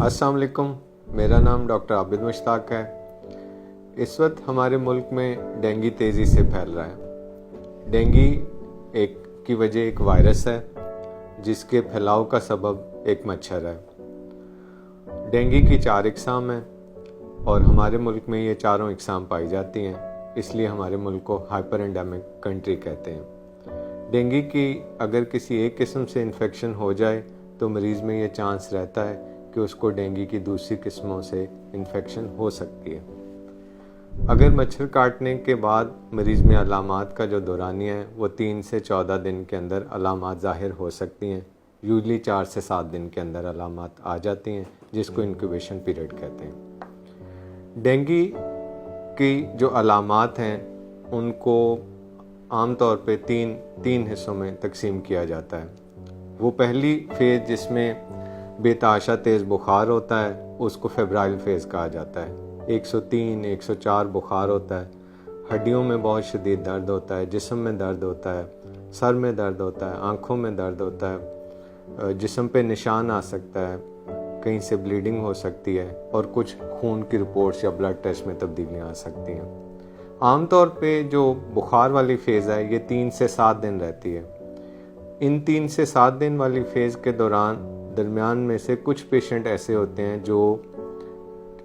अस्सलाम वालेकुम। मेरा नाम डॉक्टर आबिद मुश्ताक है। इस वक्त हमारे मुल्क में डेंगू तेज़ी से फैल रहा है। डेंगू की वजह एक वायरस है जिसके फैलाव का सबब एक मच्छर है। डेंगू की 4 इकसाम हैं और हमारे मुल्क में ये चारों इकसाम पाई जाती हैं, इसलिए हमारे मुल्क को हाइपर एंडेमिक कंट्री कहते हैं। डेंगू की अगर किसी एक किस्म से इन्फेक्शन हो जाए तो मरीज़ में ये चांस रहता है कि उसको डेंगू की दूसरी किस्मों से इन्फेक्शन हो सकती है। अगर मच्छर काटने के बाद मरीज़ में अलामात का जो दौरानिया है वो 3 से 14 दिन के अंदर अलामात ज़ाहिर हो सकती हैं। यूजली 4 से 7 दिन के अंदर अलामात आ जाती हैं, जिसको इंक्यूबेशन पीरियड कहते हैं। डेंगू की जो अलामात हैं उनको आमतौर पे तीन हिस्सों में तकसीम किया जाता है। वो पहली फेज़ जिसमें बेताशा तेज़ बुखार होता है उसको फेब्राइल फेज़ कहा जाता है। 103, 104 बुखार होता है। हड्डियों में बहुत शदीद दर्द होता है, जिस्म में दर्द होता है, सर में दर्द होता है, आँखों में दर्द होता है, जिस्म पे निशान आ सकता है, कहीं से ब्लीडिंग हो सकती है और कुछ खून की रिपोर्ट्स या ब्लड टेस्ट में तब्दीलियाँ आ सकती हैं। आमतौर पे जो बुखार वाली फ़ेज़ है ये 3 से 7 दिन रहती है। इन 3 से 7 दिन वाली फ़ेज़ के दरमियान में से कुछ पेशेंट ऐसे होते हैं जो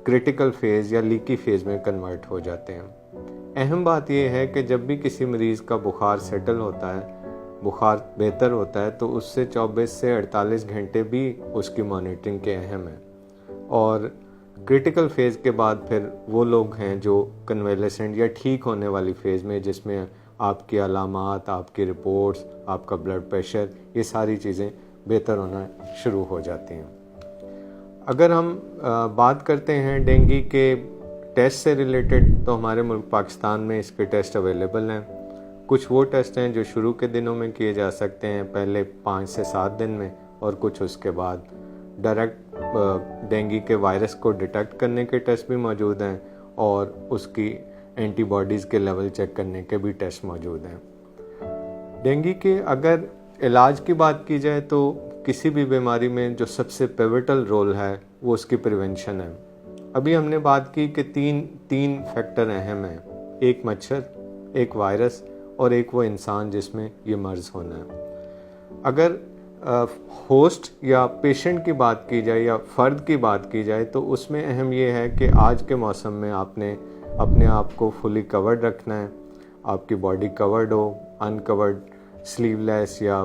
क्रिटिकल फेज़ या लीकी फेज़ में कन्वर्ट हो जाते हैं। अहम बात यह है कि जब भी किसी मरीज़ का बुखार सेटल होता है, बुखार बेहतर होता है, तो उससे 24 से 48 घंटे भी उसकी मॉनिटरिंग के अहम है। और क्रिटिकल फेज़ के बाद फिर वो लोग हैं जो कन्वेलेसेंट या ठीक होने वाली फ़ेज़ में, जिसमें आपकी अलामात, आपकी रिपोर्ट्स, आपका ब्लड प्रेशर, ये सारी चीज़ें बेहतर होना शुरू हो जाती हैं। अगर हम बात करते हैं डेंगू के टेस्ट से रिलेटेड, तो हमारे मुल्क पाकिस्तान में इसके टेस्ट अवेलेबल हैं। कुछ वो टेस्ट हैं जो शुरू के दिनों में किए जा सकते हैं, पहले 5 से 7 दिन में, और कुछ उसके बाद डायरेक्ट डेंगू के वायरस को डिटेक्ट करने के टेस्ट भी मौजूद हैं और उसकी एंटीबॉडीज़ के लेवल चेक करने के भी टेस्ट मौजूद हैं। डेंगू के अगर इलाज की बात की जाए तो किसी भी बीमारी में जो सबसे पिवटल रोल है वो उसकी प्रिवेंशन है। अभी हमने बात की कि तीन फैक्टर अहम हैं, एक मच्छर, एक वायरस और एक वो इंसान जिसमें ये मर्ज़ होना है। अगर होस्ट या पेशेंट की बात की जाए या फ़र्द की बात की जाए तो उसमें अहम ये है कि आज के मौसम में आपने अपने आप को फुली कवर्ड रखना है। आपकी बॉडी कवर्ड हो, अनकवर्ड स्लीवलेस या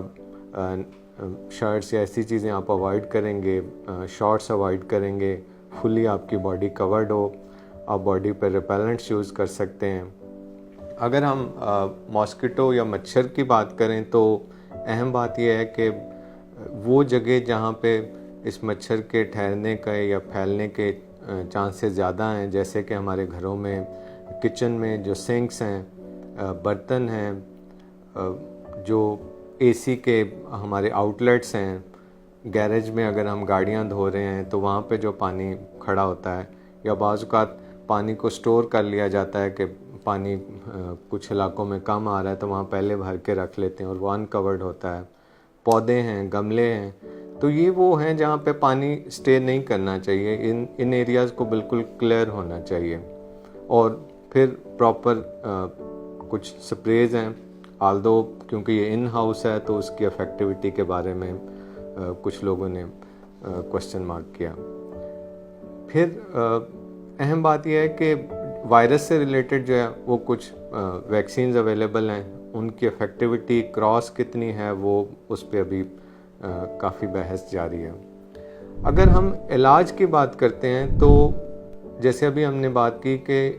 शर्ट्स या ऐसी चीज़ें आप अवॉइड करेंगे, शॉर्ट्स अवॉइड करेंगे, फुली आपकी बॉडी कवर्ड हो। आप बॉडी पर रिपेलेंट्स यूज़ कर सकते हैं। अगर हम मॉस्किटो या मच्छर की बात करें तो अहम बात यह है कि वो जगह जहाँ पे इस मच्छर के ठहरने का या फैलने के चांसेस ज़्यादा हैं, जैसे कि हमारे घरों में किचन में जो सिंक्स हैं, बर्तन हैं, जो एसी के हमारे आउटलेट्स हैं, गैरेज में अगर हम गाड़ियां धो रहे हैं तो वहाँ पे जो पानी खड़ा होता है, या बाज़ औक़ात पानी को स्टोर कर लिया जाता है कि पानी कुछ इलाकों में कम आ रहा है तो वहाँ पहले भर के रख लेते हैं और वो अनकवर्ड होता है। पौधे हैं, गमले हैं, तो ये वो हैं जहाँ पे पानी स्टे नहीं करना चाहिए। इन एरियाज़ को बिल्कुल क्लियर होना चाहिए। और फिर प्रॉपर कुछ स्प्रेज हैं, आल्दो क्योंकि ये इन हाउस है तो उसकी इफेक्टिविटी के बारे में कुछ लोगों ने क्वेश्चन मार्क किया। फिर अहम बात यह है कि वायरस से रिलेटेड जो है वो कुछ वैक्सीन्स अवेलेबल हैं, उनकी इफेक्टिविटी क्रॉस कितनी है वो उस पर अभी काफ़ी बहस जारी है। अगर हम इलाज की बात करते हैं तो जैसे अभी हमने बात की कि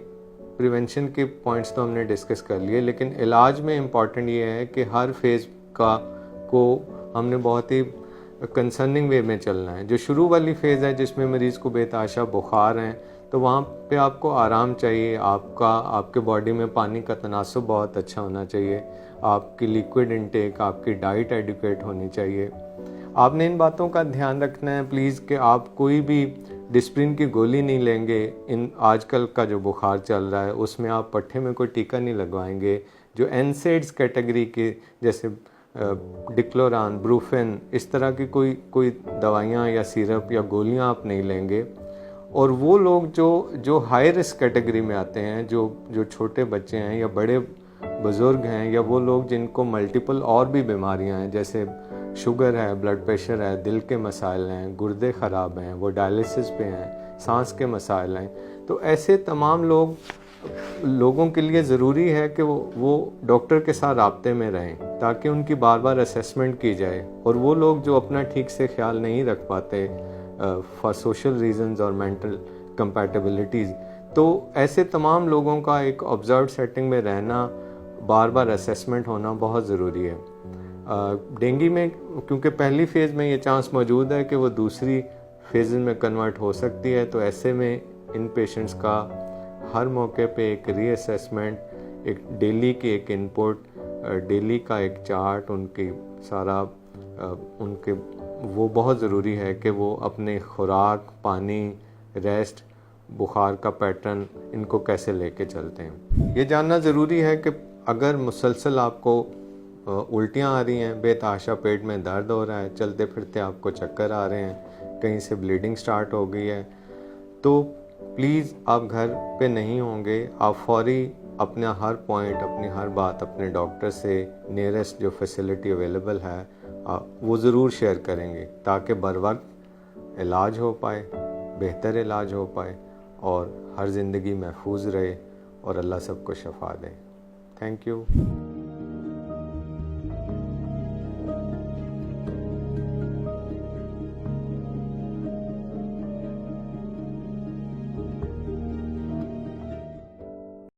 प्रिवेंशन के पॉइंट्स तो हमने डिस्कस कर लिए, लेकिन इलाज में इम्पॉर्टेंट ये है कि हर फेज़ को हमने बहुत ही कंसर्निंग वे में चलना है। जो शुरू वाली फ़ेज़ है जिसमें मरीज़ को बेताशा बुखार है तो वहाँ पे आपको आराम चाहिए, आपके बॉडी में पानी का तनासुब बहुत अच्छा होना चाहिए, आपकी लिक्विड इनटेक, आपकी डाइट एडुकेट होनी चाहिए। आपने इन बातों का ध्यान रखना है प्लीज़ कि आप कोई भी डिस्प्रिन की गोली नहीं लेंगे। इन आजकल का जो बुखार चल रहा है उसमें आप पट्टे में कोई टीका नहीं लगवाएंगे। जो एनसेड्स कैटेगरी के जैसे डिक्लोरान, ब्रूफेन, इस तरह की कोई दवाइयाँ या सिरप या गोलियाँ आप नहीं लेंगे। और वो लोग जो हाई रिस्क कैटेगरी में आते हैं, जो छोटे बच्चे हैं या बड़े बुज़ुर्ग हैं, या वो लोग जिनको मल्टीपल और भी बीमारियां हैं, जैसे शुगर है, ब्लड प्रेशर है, दिल के मसाइल हैं, गुर्दे ख़राब हैं, वो डायलिसिस पे हैं, सांस के मसाइल हैं, तो ऐसे तमाम लोगों के लिए ज़रूरी है कि वो डॉक्टर के साथ राब्ते में रहें, ताकि उनकी बार बार असेसमेंट की जाए। और वो लोग जो अपना ठीक से ख्याल नहीं रख पाते फॉर सोशल रीजंस और मेंटल कंपैटिबिलिटीज़, तो ऐसे तमाम लोगों का एक ऑब्जर्व सेटिंग में रहना, बार बार असेसमेंट होना बहुत ज़रूरी है। डेंगू में क्योंकि पहली फ़ेज़ में ये चांस मौजूद है कि वो दूसरी फेज़ में कन्वर्ट हो सकती है, तो ऐसे में इन पेशेंट्स का हर मौके पे एक रीअसेसमेंट, एक डेली की एक इनपुट, डेली का एक चार्ट, उनकी सारा उनके वो बहुत ज़रूरी है कि वो अपने खुराक, पानी, रेस्ट, बुखार का पैटर्न, इनको कैसे लेके चलते हैं। ये जानना ज़रूरी है कि अगर मुसलसल आपको उल्टियाँ आ रही हैं, बेतहाशा पेट में दर्द हो रहा है, चलते फिरते आपको चक्कर आ रहे हैं, कहीं से ब्लीडिंग स्टार्ट हो गई है, तो प्लीज़ आप घर पे नहीं होंगे, आप फौरी अपना हर पॉइंट, अपनी हर बात अपने डॉक्टर से, नियरेस्ट जो फैसिलिटी अवेलेबल है वो ज़रूर शेयर करेंगे, ताकि बर वक्त इलाज हो पाए, बेहतर इलाज हो पाए और हर ज़िंदगी महफूज रहे और अल्लाह सबको शफा दे। Thank you.